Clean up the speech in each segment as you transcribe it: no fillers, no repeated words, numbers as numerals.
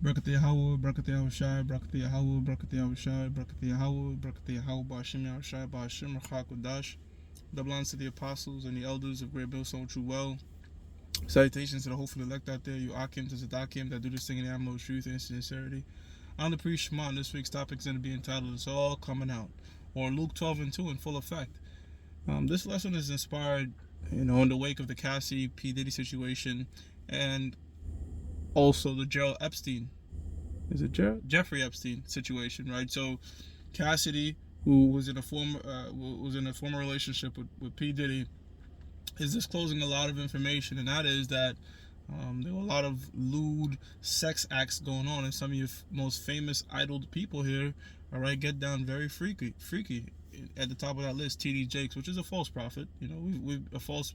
Brakati Yahweh, Brakati Yahushai, Brakati Yahweh, Brakati Yahushai, Brakati Yahweh, Brakati Yahweh, Ba'ashim Yahushai, Ba'ashim Rachakodash. Double honors to the apostles and the elders of Great Millstone True Well. Salutations to the hopeful elect out there, you Akim to Zadakim that do this thing in the ammo of truth and sincerity. I'm the priest Shema, and this week's topic is going to be entitled It's All Coming Out, or Luke 12:2 in full effect. This lesson is inspired, in the wake of the Cassie P. Diddy situation and also the Jeffrey Epstein situation, right? So Cassidy, who was in a former relationship with P. Diddy, is disclosing a lot of information, and that is that there were a lot of lewd sex acts going on, and some of your most famous idoled people here, all right, get down very freaky. At the top of that list, T.D. Jakes, which is a false prophet, we a false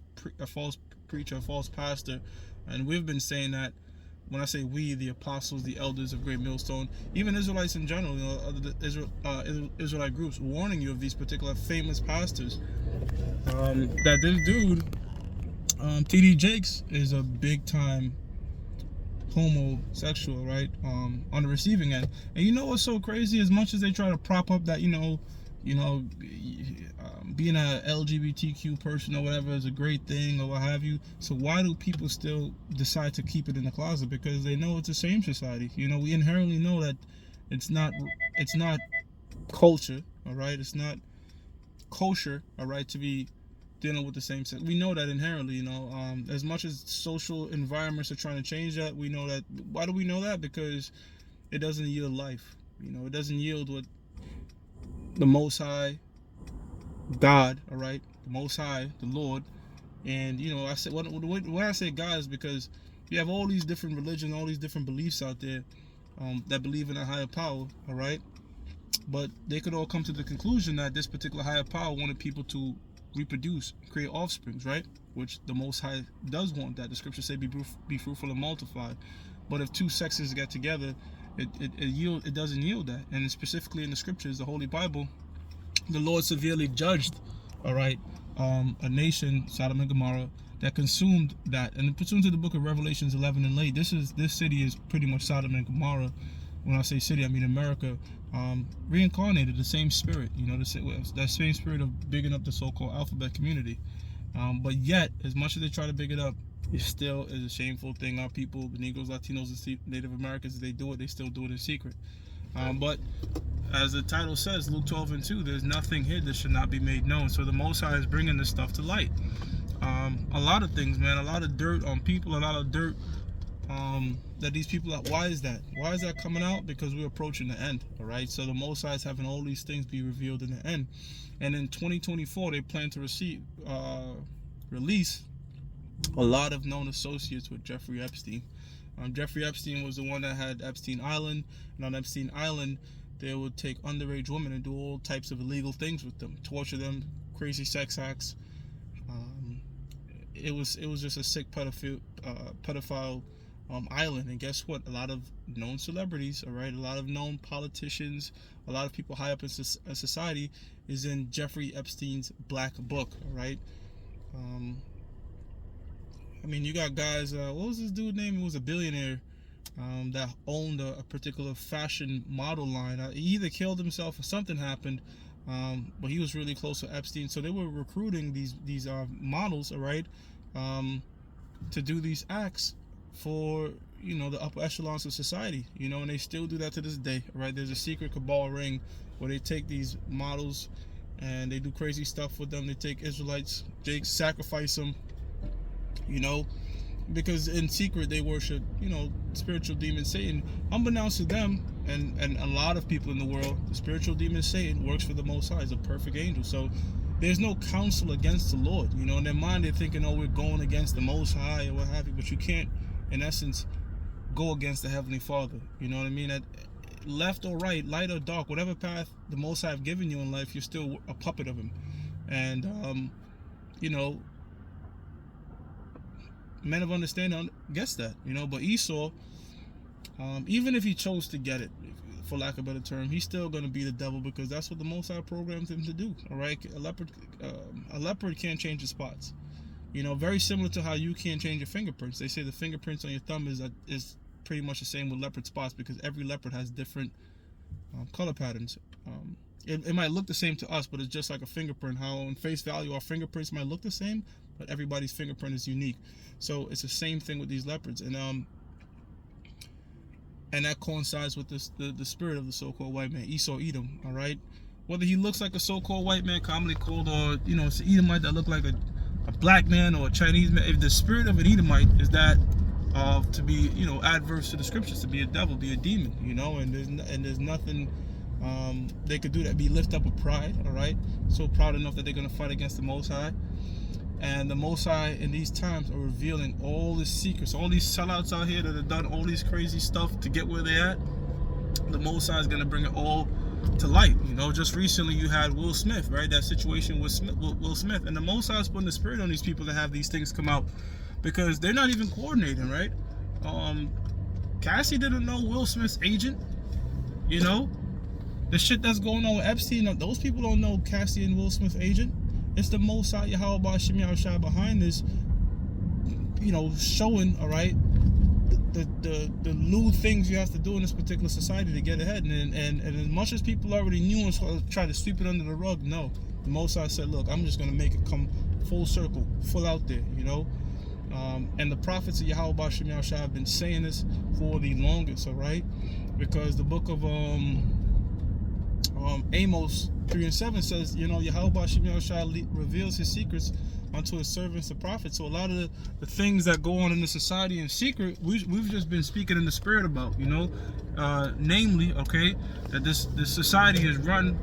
preacher, a false pastor, and we've been saying that. When I say we, the apostles, the elders of Great Millstone, even Israelites in general, other Israelite groups, warning you of these particular famous pastors. That this dude, T.D. Jakes, is a big time homosexual, right? On the receiving end. And you know what's so crazy? As much as they try to prop up that, being a LGBTQ person or whatever is a great thing or what have you. So why do people still decide to keep it in the closet? Because they know it's a same society. We inherently know that it's not culture, all right? It's not kosher, all right, to be dealing with the same sex. We know that inherently, as much as social environments are trying to change that, we know that. Why do we know that? Because it doesn't yield life. It doesn't yield what the Most High God, all right, the Most High, the Lord. And I said when I say God is because you have all these different religions, all these different beliefs out there that believe in a higher power, all right, but they could all come to the conclusion that this particular higher power wanted people to reproduce, create offsprings, right? Which the Most High does want that. The scriptures say be fruitful and multiply. But if two sexes get together, it doesn't yield that. And specifically in the scriptures, the Holy Bible, the Lord severely judged, all right, a nation, Sodom and Gomorrah, that consumed that. And pursuant to the book of Revelations 11 and late, this city is pretty much Sodom and Gomorrah. When I say city, I mean America, reincarnated the same spirit, that same spirit of bigging up the so-called alphabet community. But yet, as much as they try to big it up, it still is a shameful thing. Our people, the Negroes, Latinos, and Native Americans, they still do it in secret. But as the title says, Luke 12:2, there's nothing hid that should not be made known. So the Most High is bringing this stuff to light. A lot of things, man, a lot of dirt on people, a lot of dirt that these people are. Why is that? Why is that coming out? Because we're approaching the end, all right? So the Most High is having all these things be revealed in the end. And in 2024, they plan to release a lot of known associates with Jeffrey Epstein. Jeffrey Epstein was the one that had Epstein Island, and on Epstein Island, they would take underage women and do all types of illegal things with them, torture them, crazy sex acts. It was just a sick pedophile island. And guess what? A lot of known celebrities, all right, a lot of known politicians, a lot of people high up in society is in Jeffrey Epstein's black book, all right. You got guys. What was this dude's name? He was a billionaire that owned a particular fashion model line. He either killed himself or something happened. But he was really close to Epstein, so they were recruiting these models, all right, to do these acts for the upper echelons of society, and they still do that to this day, right? There's a secret cabal ring where they take these models and they do crazy stuff with them. They take Israelites, Jake, sacrifice them, because in secret they worship, spiritual demon Satan. Unbeknownst to them and a lot of people in the world, the spiritual demon Satan works for the Most High, is a perfect angel. So there's no counsel against the Lord. In their mind they're thinking, oh, we're going against the Most High or what have you, but you can't, in essence, go against the Heavenly Father. You know what I mean? At left or right, light or dark, whatever path the Most High have given you in life, you're still a puppet of Him. And men of understanding gets that, but Esau, even if he chose to get it, for lack of a better term, he's still going to be the devil, because that's what the Most High programmed him to do, all right? A leopard can't change his spots. Very similar to how you can't change your fingerprints. They say the fingerprints on your thumb is pretty much the same with leopard spots, because every leopard has different color patterns. It might look the same to us, but it's just like a fingerprint. How on face value our fingerprints might look the same, but everybody's fingerprint is unique. So it's the same thing with these leopards, and that coincides with the spirit of the so-called white man, Esau Edom. All right, whether he looks like a so-called white man, commonly called, or it's an Edomite that look like a black man or a Chinese man. If the spirit of an Edomite is that to be adverse to the scriptures, to be a devil, be a demon, and there's nothing they could do that be lift up with pride. All right, so proud enough that they're gonna fight against the Most High. And the Most High in these times are revealing all the secrets, all these sellouts out here that have done all these crazy stuff to get where they're at. The Most High is gonna bring it all to light. Just recently you had Will Smith, right? That situation with Will Smith, and the Most High is putting the spirit on these people to have these things come out, because they're not even coordinating, right? Cassie didn't know Will Smith's agent. The shit that's going on with Epstein, those people don't know Cassie and Will Smith's agent. It's the Most High Yahweh Shemi Shai behind this, showing, all right, the lewd things you have to do in this particular society to get ahead. And as much as people already knew and try to sweep it under the rug, no. The Most High said, look, I'm just going to make it come full circle, full out there, and the prophets of Yahweh Shemi Shai have been saying this for the longest, all right? Because the book of Amos 3:7 says, Yahweh Shemi Shai reveals his secrets unto his servants, the prophets. So a lot of the things that go on in the society in secret, we've just been speaking in the spirit about, namely, okay, that this society is run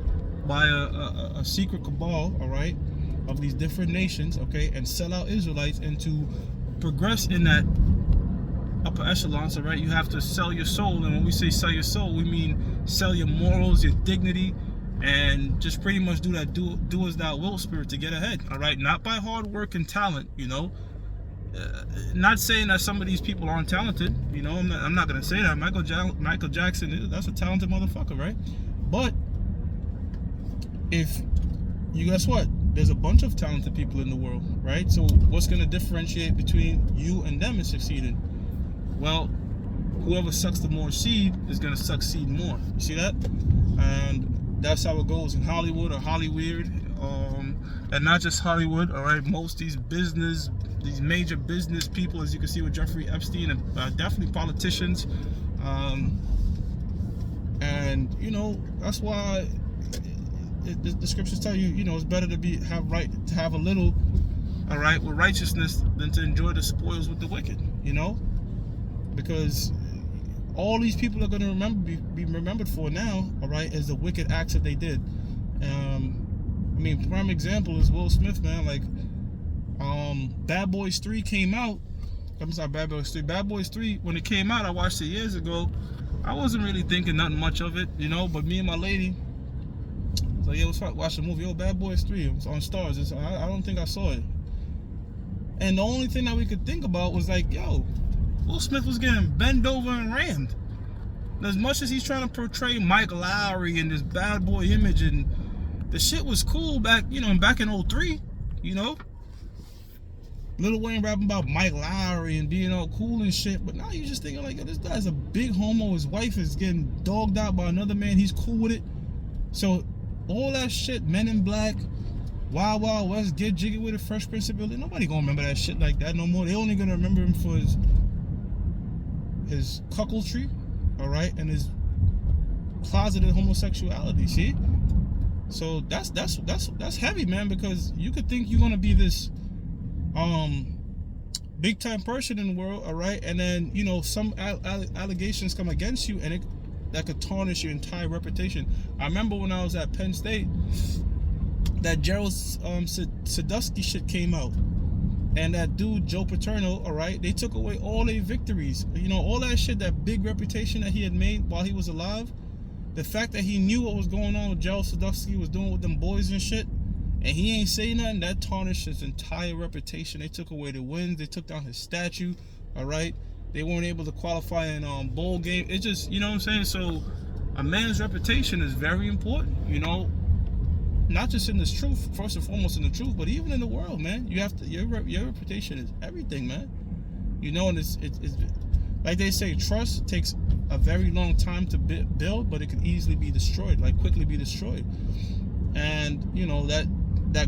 by a secret cabal, all right, of these different nations, okay, and sell out Israelites, and to progress in that upper echelons, all right, you have to sell your soul. And when we say sell your soul, we mean sell your morals, your dignity, and just pretty much do that do as thou wilt spirit to get ahead, all right? Not by hard work and talent, not saying that some of these people aren't talented, I'm not gonna say that. Michael Jackson, that's a talented motherfucker, right? But if you guess what, there's a bunch of talented people in the world, right? So what's gonna differentiate between you and them in succeeding? Well, whoever sucks the more seed is gonna succeed more. You see that? And that's how it goes in Hollywood or Hollyweird, and not just Hollywood. All right, most these major business people, as you can see with Jeffrey Epstein, and definitely politicians, and that's why the scriptures tell you, it's better to have a little, all right, with righteousness than to enjoy the spoils with the wicked. Because all these people are going to be remembered for now, all right, is the wicked acts that they did. Prime example is Will Smith, man. Like, Bad Boys 3 came out. I'm sorry, Bad Boys 3. Bad Boys 3, when it came out, I watched it years ago. I wasn't really thinking nothing much of it, but me and my lady, so yeah, let's watch the movie. Bad Boys 3, it was on Stars. I don't think I saw it. And the only thing that we could think about was like, Will Smith was getting bent over and rammed. And as much as he's trying to portray Mike Lowry and this bad boy image, and the shit was cool back in 03, Lil Wayne rapping about Mike Lowry and being all cool and shit, but now you're just thinking like, this guy's a big homo, his wife is getting dogged out by another man, he's cool with it. So all that shit, Men in Black, Wild Wild West, Get Jiggy with it, Fresh Prince of Bel-Air, nobody gonna remember that shit like that no more. They only gonna remember him for his cuckoldry, all right, and his closeted homosexuality. See, so that's heavy, man, because you could think you're gonna be this big time person in the world, all right, and then some allegations come against you, and that could tarnish your entire reputation. I remember when I was at Penn State, that Gerald Sadusky shit came out. And that dude, Joe Paterno, all right, they took away all their victories. All that shit, that big reputation that he had made while he was alive. The fact that he knew what was going on with Gerald Sadusky was doing with them boys and shit, and he ain't say nothing, that tarnished his entire reputation. They took away the wins. They took down his statue, all right? They weren't able to qualify in bowl game. It just, what I'm saying? So a man's reputation is very important, not just in this truth, first and foremost in the truth, but even in the world, man. You have to, your reputation is everything, man. And it's Like they say, trust takes a very long time to build, but it can easily be destroyed, like quickly be destroyed. And you know that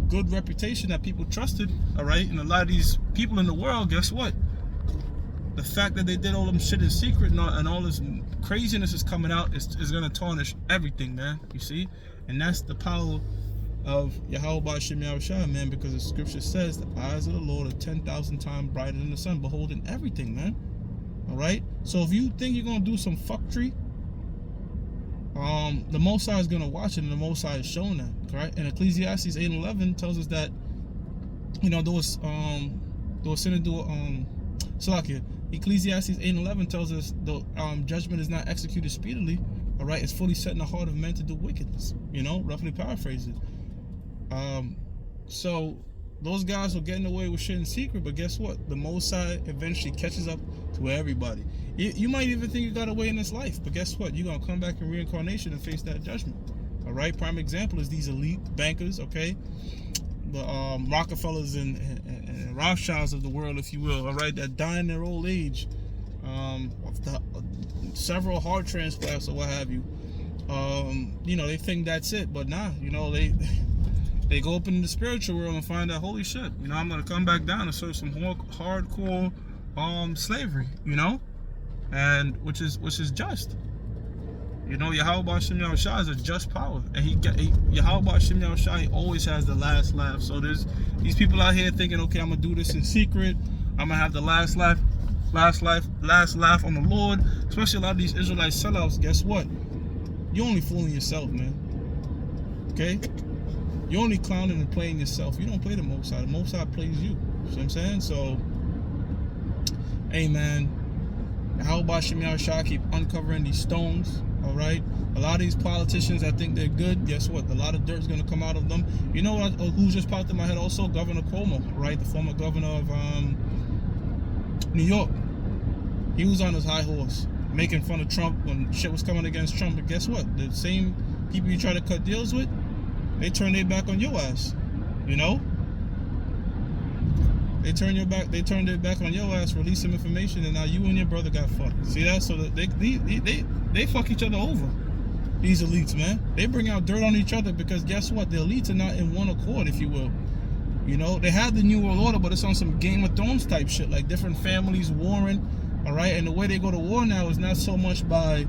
good reputation that people trusted, all right, and a lot of these people in the world, guess what? The fact that they did all them shit in secret and all this craziness is coming out is gonna tarnish everything, man. You see, and that's the power of Yahweh Shem Yahushua, man, because the scripture says the eyes of the Lord are 10,000 times brighter than the sun, beholding everything, man. All right. So if you think you're gonna do some fuckery, the Most High is gonna watch it, and the Most High is showing that, right? And Ecclesiastes 8:11 tells us that, you know, Ecclesiastes 8:11 tells us the judgment is not executed speedily. All right, it's fully set in the heart of men to do wickedness. You know, roughly paraphrased. So those guys were getting away with shit in secret, but guess what? The Most High eventually catches up to everybody. You might even think you got away in this life, but guess what? You're gonna come back in reincarnation and face that judgment. All right. Prime example is these elite bankers. Okay, the Rockefellers and Rothschilds of the world, if you will. All right, that die in their old age, several heart transplants or what have you. You know, they think that's it, but nah. You know, they go up in the spiritual world and find out, holy shit, you know, I'm gonna come back down and serve some hardcore slavery, you know, and which is just. You know, Yahweh Shem Yahushua is a just power, and Yahweh Shem Yahushua, he always has the last laugh. So there's these people out here thinking, okay, I'm gonna do this in secret, I'm gonna have the last laugh on the Lord. Especially a lot of these Israelite sellouts. Guess what? You're only fooling yourself, man. Okay? You're only clowning and playing yourself. You don't play the Most High. The Most High plays you. You know what I'm saying? So, hey, man, Yahweh Shem Yahushua keep uncovering these stones. All right, a lot of these politicians, I think they're good. Guess what? A lot of dirt's gonna come out of them. You know what? Who just popped in my head? Also, Governor Cuomo, right? The former governor of New York. He was on his high horse, making fun of Trump when shit was coming against Trump. But guess what? The same people you try to cut deals with, they turn their back on your ass. You know? They turned their back on your ass, release some information, and now you and your brother got fucked. See that? So that they fuck each other over. These elites, man. They bring out dirt on each other because guess what? The elites are not in one accord, if you will. You know, they have the New World Order, but it's on some Game of Thrones type shit, like different families warring. All right, and the way they go to war now is not so much by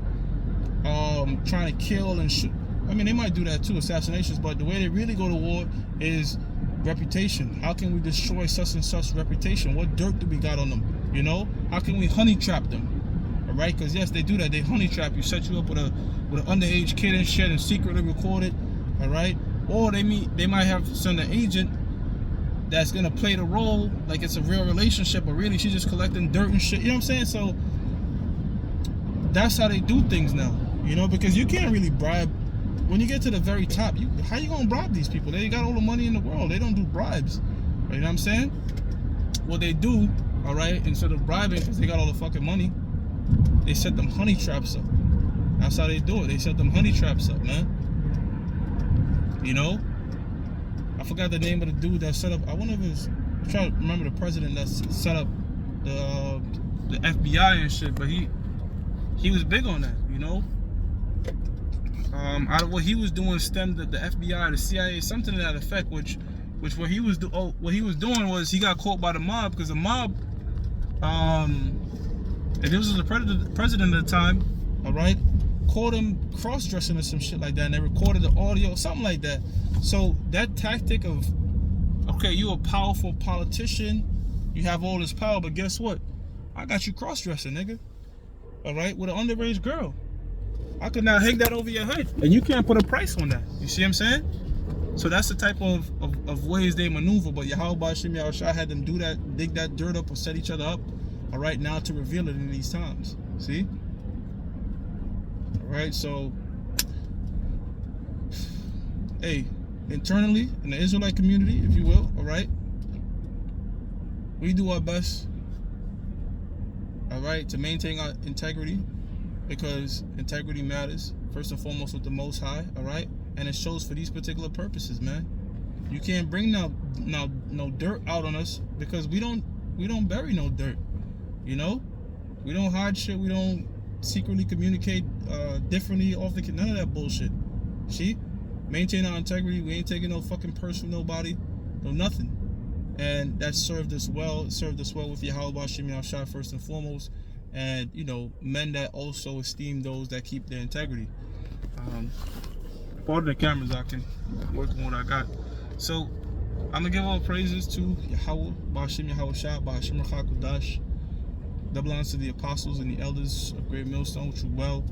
trying to kill and shoot. I mean, they might do that too, assassinations, but the way they really go to war is reputation. How can we destroy such and such reputation? What dirt do we got on them? You know, how can we honey trap them? All right, because yes, they do that. They honey trap you, set you up with an underage kid and shit, and secretly record it. All right, or they might have send an agent that's gonna play the role like it's a real relationship, but really she's just collecting dirt and shit. You know what I'm saying? So that's how they do things now. You know, because you can't really bribe. When you get to the very top, how you gonna bribe these people? They got all the money in the world. They don't do bribes. You know what I'm saying? What they do, all right, instead of bribing, because they got all the fucking money, they set them honey traps up. That's how they do it. They set them honey traps up, man. You know? I forgot the name of the dude that set up. I wonder if it's. I'm trying to remember the president that set up the FBI and shit, but he was big on that, you know? Out of what he was doing stemmed the FBI, the CIA, something to that effect. Which what he was doing was he got caught by the mob because the mob, and this was the president at the time, all right, caught him cross-dressing or some shit like that, and they recorded the audio, something like that. So that tactic of, okay, you a powerful politician, you have all this power, but guess what? I got you cross-dressing, nigga. All right, with an underage girl. I could now hang that over your head, and you can't put a price on that. You see what I'm saying? So that's the type of ways they maneuver. But Yahweh Shem Yahushua had them do that, dig that dirt up or set each other up, all right, now to reveal it in these times. See? All right, so, hey, internally, in the Israelite community, if you will, all right, we do our best, all right, to maintain our integrity, because integrity matters first and foremost with the Most High, all right, and it shows for these particular purposes, man. You can't bring no dirt out on us because we don't bury no dirt, you know. We don't hide shit. We don't secretly communicate differently off the none of that bullshit. See, maintain our integrity. We ain't taking no fucking purse from nobody, no nothing. And that served us well. It served us well with Yahweh Bashim Yahshua first and foremost, and men that also esteem those that keep their integrity. Pardon the cameras, I can work on what I got. So I'm gonna give all praises to Yahweh Bashim Yahweh Bashim Rachakudash. Double honors to the apostles and the elders of Great Millstone, which are well.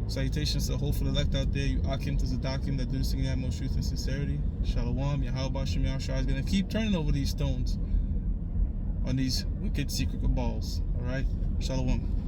Salutations to the hopeful elect out there, you Akim to Zadakim that do this thing in most truth and sincerity. Shalom, Yahweh Bashim Yahshua is going to keep turning over these stones on these wicked secret cabals. Alright? Shalom.